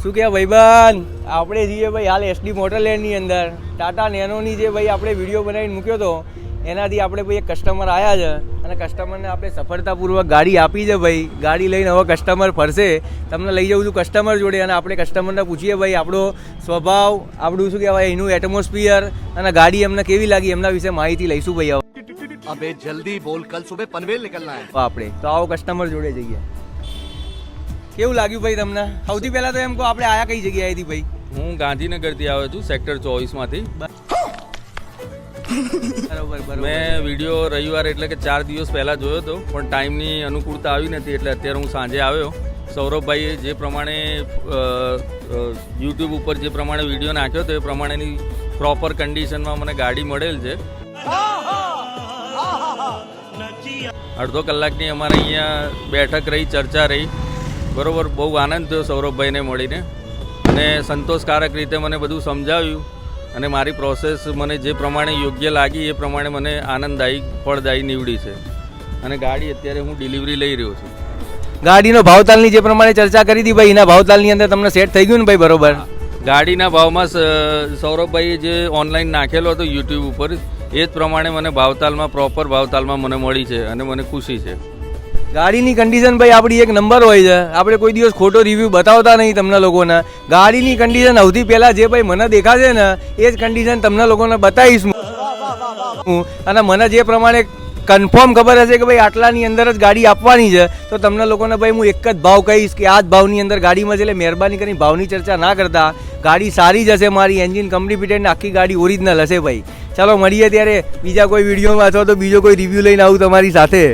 શું કહે ભાઈબંધ, આપણે જઈએ ભાઈ હાલ એસડી મોટરલેન્ડની અંદર ટાટા નેનોની જે ભાઈ આપણે વિડીયો બનાવીને મૂક્યો હતો એનાથી આપણે ભાઈ એક કસ્ટમર આવ્યા છે અને કસ્ટમરને આપણે સફળતાપૂર્વક ગાડી આપી છે ભાઈ. ગાડી લઈને હવે કસ્ટમર ફરશે, તમને લઈ જવું છું કસ્ટમર જોડે અને આપણે કસ્ટમરને પૂછીએ ભાઈ આપણો સ્વભાવ, આપણું શું કહેવાય એનું એટમોસ્ફિયર અને ગાડી એમને કેવી લાગી એમના વિશે માહિતી લઈશું ભાઈ. હવે अबे जल्दी बोल, कल सुबह पनवेल निकलना है. આપણે તો આવો કસ્ટમર જોડે જઈએ. કેવું લાગ્યું ભાઈ તમને? સૌથી પહેલા તો એમ કહો આપણે આયા કઈ જગ્યાએથી ભાઈ? હું ગાંધીનગરથી આવ્યો છું, સેક્ટર 24માંથી. બરોબર. મેં વિડીયો રવિવાર એટલે કે 4 દિવસ પહેલાં જોયો હતો, પણ ટાઈમની અનુકૂળતા આવી નથી એટલે અત્યારે હું સાંજે આવ્યો. સૌરભભાઈએ જે પ્રમાણે યુટ્યુબ ઉપર જે પ્રમાણે વિડીયો નાખ્યો હતો એ પ્રમાણેની પ્રોપર કન્ડિશનમાં મને ગાડી મળેલ છે. અડધો કલાકની અમારે અહીંયા બેઠક રહી, ચર્ચા રહી. બરાબર, બહુ આનંદ થયો સૌરભભાઈને મળીને અને સંતોષકારક રીતે મને બધું સમજાવ્યું અને મારી પ્રોસેસ મને જે પ્રમાણે યોગ્ય લાગી એ પ્રમાણે મને આનંદદાયી ફળદાયી નીવડી છે અને ગાડી અત્યારે હું ડિલિવરી લઈ રહ્યો છું. ગાડીનો ભાવતાલની જે પ્રમાણે ચર્ચા કરી હતી ભાઈ એના ભાવતાલની અંદર તમને સેટ થઈ ગયું ને ભાઈ? બરોબર. ગાડીના ભાવમાં સૌરભભાઈએ જે ઓનલાઈન નાખેલો હતો યુટ્યુબ ઉપર એ જ પ્રમાણે મને ભાવતાલમાં પ્રોપર ભાવતાલમાં મને મળી છે અને મને ખુશી છે. ગાડીની કન્ડિશન ભાઈ આપણી એક નંબર હોય છે, આપણે કોઈ દિવસ ખોટો રિવ્યૂ બતાવતા નહીં તમને લોકોને. ગાડીની કન્ડિશન સૌથી પહેલાં જે ભાઈ મને દેખાશે ને એ જ કન્ડિશન તમને લોકોને બતાવીશ હું. અને મને જે પ્રમાણે કન્ફર્મ ખબર હશે કે ભાઈ આટલાની અંદર જ ગાડી આપવાની છે તો તમને લોકોને ભાઈ હું એક જ ભાવ કહીશ કે આ જ ભાવની અંદર ગાડીમાં છે. એટલે મહેરબાની કરીને ભાવની ચર્ચા ના કરતા. ગાડી સારી જ હશે, મારી એન્જિન કંપની ફિટેડ આખી ગાડી ઓરિજિનલ હશે ભાઈ. ચાલો મળીએ ત્યારે બીજા કોઈ વિડીયોમાં અથવા તો બીજો કોઈ રિવ્યૂ લઈને આવું તમારી સાથે.